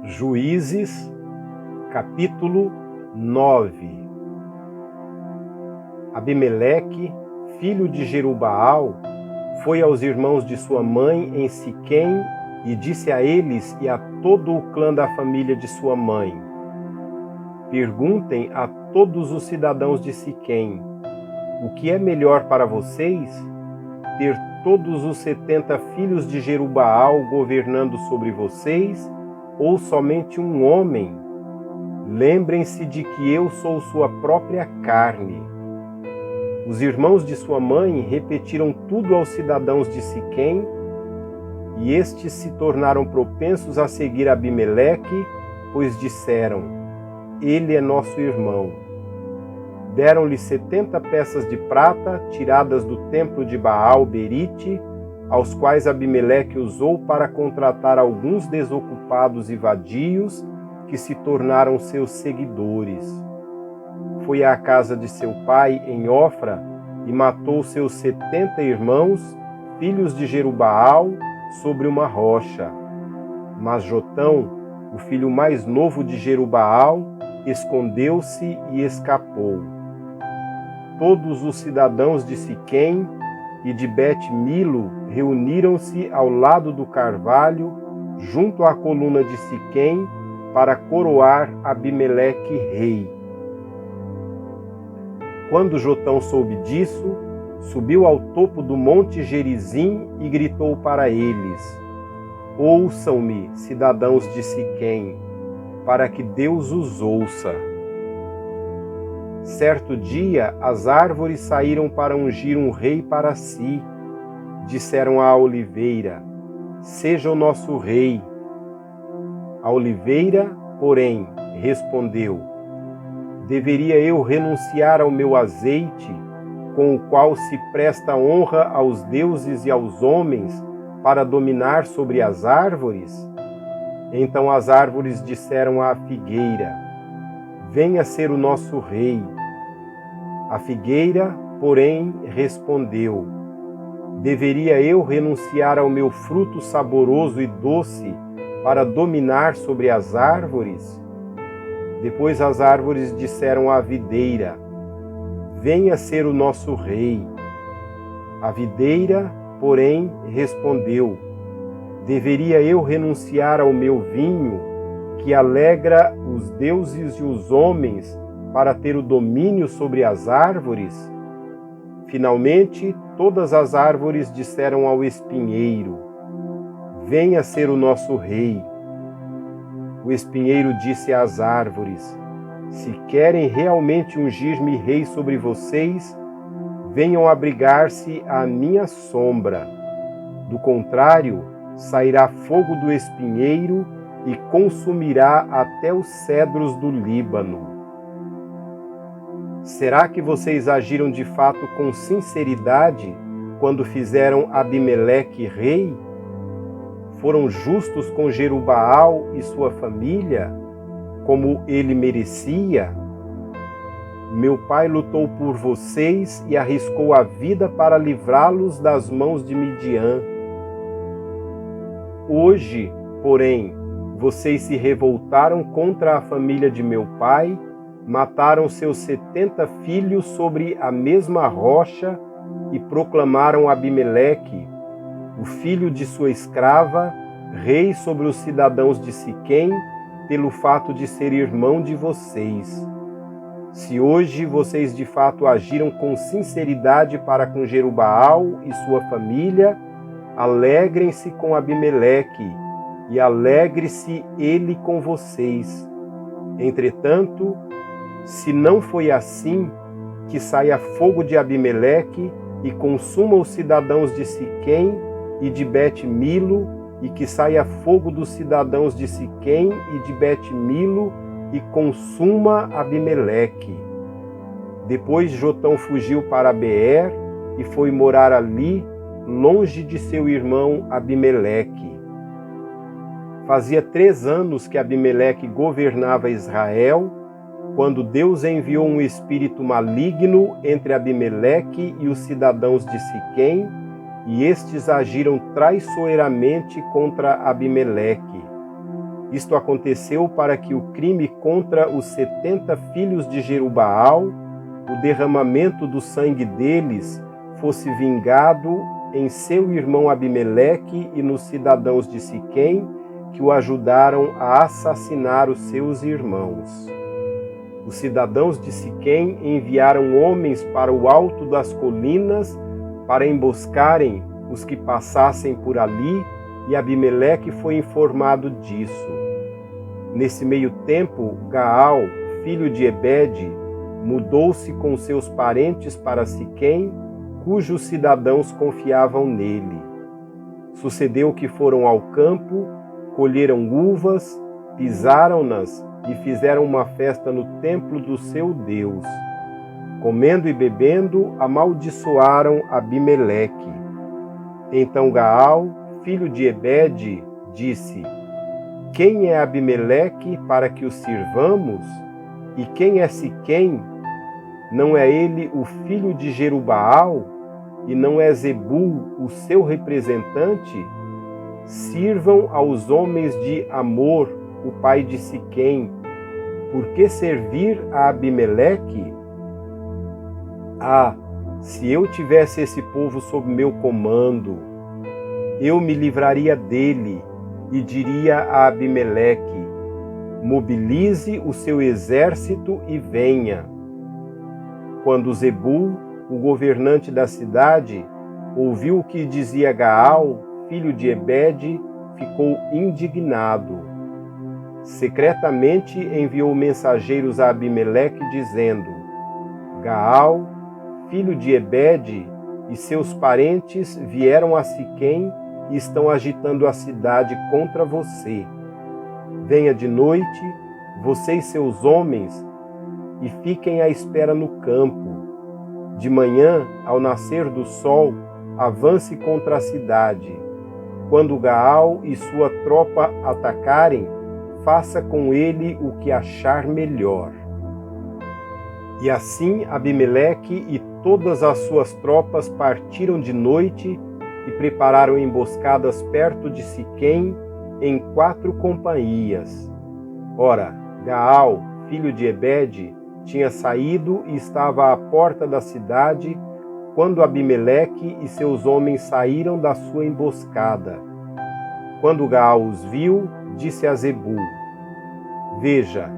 Juízes, capítulo 9. Abimeleque, filho de Jerubaal, foi aos irmãos de sua mãe em Siquém e disse a eles e a todo o clã da família de sua mãe: Perguntem a todos os cidadãos de Siquém: o que é melhor para vocês? Ter todos os 70 filhos de Jerubaal governando sobre vocês, ou somente um homem? Lembrem-se de que eu sou sua própria carne. Os irmãos de sua mãe repetiram tudo aos cidadãos de Siquém, e estes se tornaram propensos a seguir Abimeleque, pois disseram: ele é nosso irmão. Deram-lhe 70 peças de prata, tiradas do templo de Baal-Berite, aos quais Abimeleque usou para contratar alguns desocupados e vadios, que se tornaram seus seguidores. Foi à casa de seu pai em Ofra e matou seus 70 irmãos, filhos de Jerubaal, sobre uma rocha. Mas Jotão, o filho mais novo de Jerubaal, escondeu-se e escapou. Todos os cidadãos de Siquém e de Bet-Milo reuniram-se ao lado do carvalho, junto à coluna de Siquém, para coroar Abimeleque rei. Quando Jotão soube disso, subiu ao topo do monte Gerizim e gritou para eles: Ouçam-me, cidadãos de Siquém, para que Deus os ouça. Certo dia, as árvores saíram para ungir um rei para si. Disseram à oliveira: Seja o nosso rei. A oliveira, porém, respondeu: Deveria eu renunciar ao meu azeite, com o qual se presta honra aos deuses e aos homens, para dominar sobre as árvores? Então as árvores disseram à figueira: Venha ser o nosso rei. A figueira, porém, respondeu: Deveria eu renunciar ao meu fruto saboroso e doce para dominar sobre as árvores? Depois as árvores disseram à videira: Venha ser o nosso rei. A videira, porém, respondeu: Deveria eu renunciar ao meu vinho, que alegra os deuses e os homens, para ter o domínio sobre as árvores? Finalmente, todas as árvores disseram ao espinheiro: Venha ser o nosso rei. O espinheiro disse às árvores: Se querem realmente ungir-me rei sobre vocês, venham abrigar-se à minha sombra. Do contrário, sairá fogo do espinheiro e consumirá até os cedros do Líbano. Será que vocês agiram de fato com sinceridade quando fizeram Abimeleque rei? Foram justos com Jerubaal e sua família, como ele merecia? Meu pai lutou por vocês e arriscou a vida para livrá-los das mãos de Midian. Hoje, porém, vocês se revoltaram contra a família de meu pai, mataram seus 70 filhos sobre a mesma rocha e proclamaram Abimeleque, o filho de sua escrava, rei sobre os cidadãos de Siquém, pelo fato de ser irmão de vocês. Se hoje vocês de fato agiram com sinceridade para com Jerubaal e sua família, alegrem-se com Abimeleque, e alegre-se ele com vocês. Entretanto, se não foi assim, que saia fogo de Abimeleque e consuma os cidadãos de Siquém e de Bet-Milo, e que saia fogo dos cidadãos de Siquém e de Bet-Milo e consuma Abimeleque. Depois Jotão fugiu para Beer e foi morar ali, longe de seu irmão Abimeleque. Fazia 3 anos que Abimeleque governava Israel, quando Deus enviou um espírito maligno entre Abimeleque e os cidadãos de Siquém, e estes agiram traiçoeiramente contra Abimeleque. Isto aconteceu para que o crime contra os 70 filhos de Jerubaal, o derramamento do sangue deles, fosse vingado em seu irmão Abimeleque e nos cidadãos de Siquém, que o ajudaram a assassinar os seus irmãos. Os cidadãos de Siquém enviaram homens para o alto das colinas para emboscarem os que passassem por ali, e Abimeleque foi informado disso. Nesse meio tempo, Gaal, filho de Ebede, mudou-se com seus parentes para Siquém, cujos cidadãos confiavam nele. Sucedeu que foram ao campo, colheram uvas, pisaram-nas e fizeram uma festa no templo do seu Deus. Comendo e bebendo, amaldiçoaram Abimeleque. Então Gaal, filho de Ebede, disse: Quem é Abimeleque para que o sirvamos? E quem é Siquém? Não é ele o filho de Jerubaal? E não é Zebul o seu representante? Sirvam aos homens de Amor, o pai de Siquém. Por que servir a Abimeleque? Ah, se eu tivesse esse povo sob meu comando, eu me livraria dele e diria a Abimeleque: mobilize o seu exército e venha. Quando Zebul, o governante da cidade, ouviu o que dizia Gaal, filho de Ebede, ficou indignado. Secretamente enviou mensageiros a Abimeleque, dizendo: Gaal, filho de Ebede, e seus parentes vieram a Siquém e estão agitando a cidade contra você. Venha de noite, você e seus homens, e fiquem à espera no campo. De manhã, ao nascer do sol, avance contra a cidade. Quando Gaal e sua tropa atacarem, faça com ele o que achar melhor. E assim Abimeleque e todas as suas tropas partiram de noite e prepararam emboscadas perto de Siquém em 4 companhias. Ora, Gaal, filho de Ebede, tinha saído e estava à porta da cidade quando Abimeleque e seus homens saíram da sua emboscada. Quando Gaal os viu, disse a Zebul: Veja,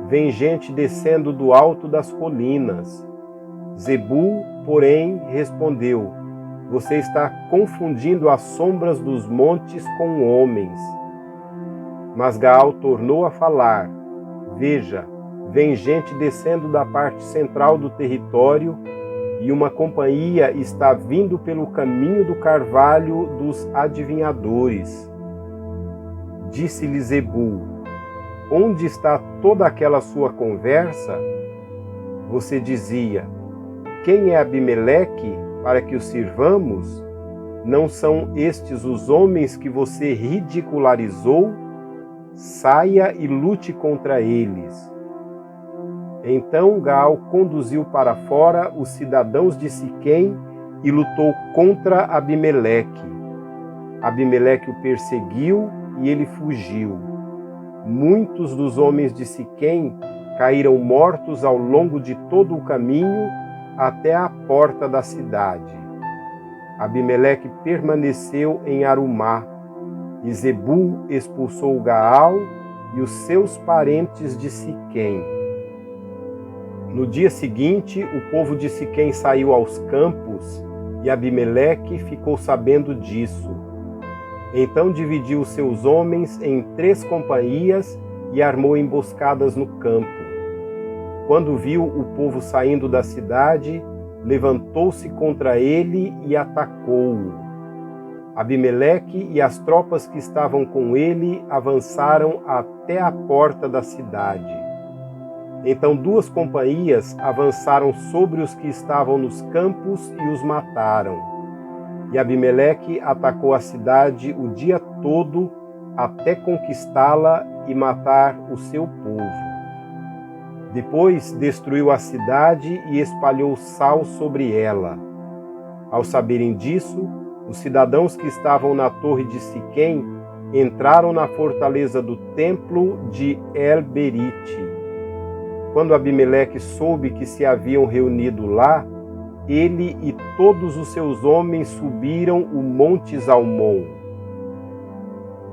vem gente descendo do alto das colinas. Zebul, porém, respondeu: Você está confundindo as sombras dos montes com homens. Mas Gaal tornou a falar: Veja, vem gente descendo da parte central do território, e uma companhia está vindo pelo caminho do carvalho dos adivinhadores. Disse-lhe Zebul: Onde está toda aquela sua conversa? Você dizia: Quem é Abimeleque para que o sirvamos? Não são estes os homens que você ridicularizou? Saia e lute contra eles. Então Gaal conduziu para fora os cidadãos de Siquém e lutou contra Abimeleque. Abimeleque o perseguiu e ele fugiu. Muitos dos homens de Siquém caíram mortos ao longo de todo o caminho até a porta da cidade. Abimeleque permaneceu em Arumá, e Zebul expulsou Gaal e os seus parentes de Siquém. No dia seguinte, o povo de Siquém saiu aos campos, e Abimeleque ficou sabendo disso. Então dividiu os seus homens em 3 companhias e armou emboscadas no campo. Quando viu o povo saindo da cidade, levantou-se contra ele e atacou-o. Abimeleque e as tropas que estavam com ele avançaram até a porta da cidade. Então 2 companhias avançaram sobre os que estavam nos campos e os mataram. E Abimeleque atacou a cidade o dia todo até conquistá-la e matar o seu povo. Depois destruiu a cidade e espalhou sal sobre ela. Ao saberem disso, os cidadãos que estavam na torre de Siquém entraram na fortaleza do templo de El-Berite. Quando Abimeleque soube que se haviam reunido lá, ele e todos os seus homens subiram o monte Zalmon.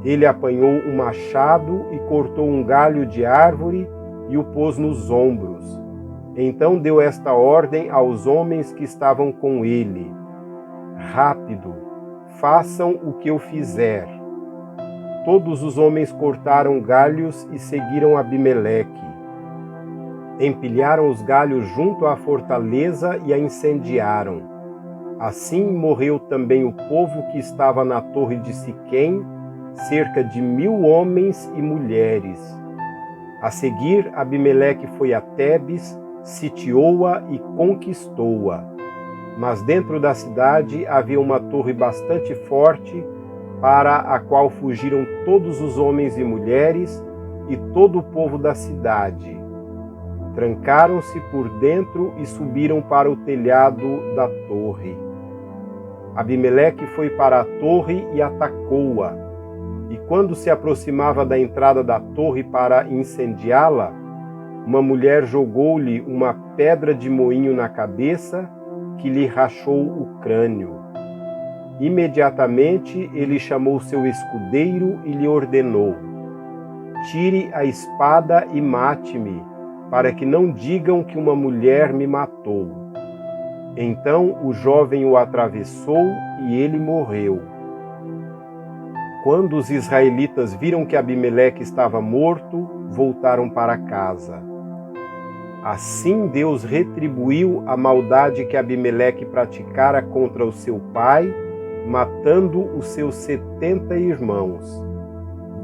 Ele apanhou um machado e cortou um galho de árvore e o pôs nos ombros. Então deu esta ordem aos homens que estavam com ele: rápido, façam o que eu fizer. Todos os homens cortaram galhos e seguiram Abimeleque. Empilharam os galhos junto à fortaleza e a incendiaram. Assim morreu também o povo que estava na torre de Siquém, cerca de 1000 homens e mulheres. A seguir, Abimeleque foi a Tebes, sitiou-a e conquistou-a. Mas dentro da cidade havia uma torre bastante forte, para a qual fugiram todos os homens e mulheres e todo o povo da cidade. Trancaram-se por dentro e subiram para o telhado da torre. Abimeleque foi para a torre e atacou-a. E quando se aproximava da entrada da torre para incendiá-la, uma mulher jogou-lhe uma pedra de moinho na cabeça, que lhe rachou o crânio. Imediatamente ele chamou seu escudeiro e lhe ordenou: tire a espada e mate-me, para que não digam que uma mulher me matou. Então o jovem o atravessou e ele morreu. Quando os israelitas viram que Abimeleque estava morto, voltaram para casa. Assim Deus retribuiu a maldade que Abimeleque praticara contra o seu pai, matando os seus 70 irmãos.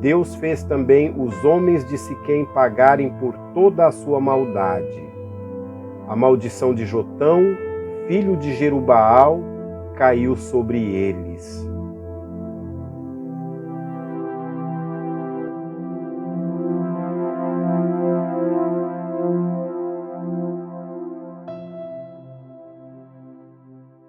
Deus fez também os homens de Siquém pagarem por toda a sua maldade. A maldição de Jotão, filho de Jerubaal, caiu sobre eles.